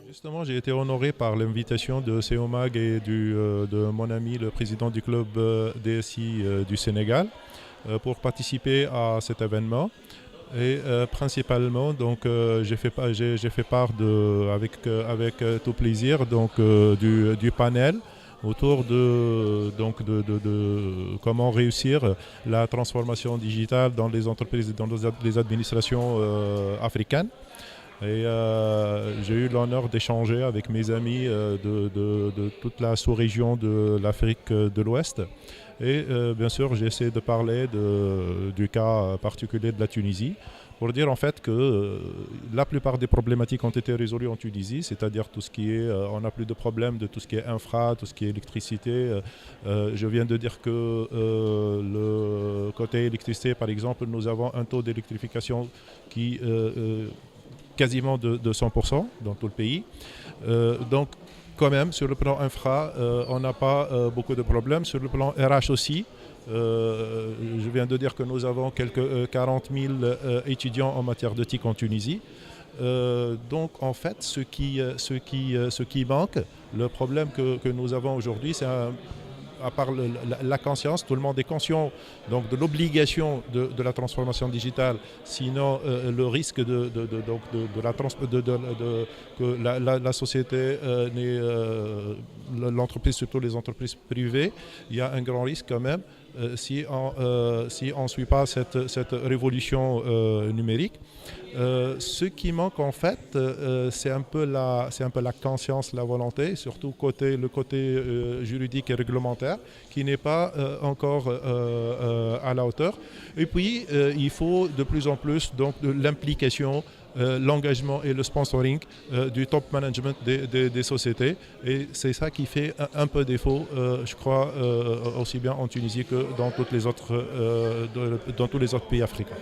Justement, j'ai été honoré par l'invitation de CEOMAG et de mon ami, le président du club DSI du Sénégal, pour participer à cet événement. Et principalement, donc, j'ai fait part avec tout plaisir du panel autour de comment réussir la transformation digitale dans les entreprises et dans les administrations africaines. Et j'ai eu l'honneur d'échanger avec mes amis de toute la sous-région de l'Afrique de l'Ouest. Et bien sûr, j'essaie de parler du cas particulier de la Tunisie pour dire en fait que la plupart des problématiques ont été résolues en Tunisie, c'est-à-dire tout ce qui est, on n'a plus de problème de tout ce qui est infra, tout ce qui est électricité. Je viens de dire que le côté électricité, par exemple, nous avons un taux d'électrification qui quasiment de 100% dans tout le pays. Donc, quand même, sur le plan infra, on n'a pas beaucoup de problèmes. Sur le plan RH aussi, je viens de dire que nous avons quelques 40 000 étudiants en matière de TIC en Tunisie. Donc, en fait, ce qui manque, le problème que nous avons aujourd'hui, c'est à part la conscience, tout le monde est conscient donc, de l'obligation de la transformation digitale, sinon le risque que la société, l'entreprise, surtout les entreprises privées, il y a un grand risque quand même si on ne suit pas cette révolution numérique. Ce qui manque en fait, c'est un peu la conscience, la volonté, surtout le côté juridique et réglementaire, qui n'est pas encore à la hauteur. Et puis, il faut de plus en plus donc, de l'implication, l'engagement et le sponsoring du top management des sociétés. Et c'est ça qui fait un peu défaut, je crois, aussi bien en Tunisie que dans tous les autres pays africains.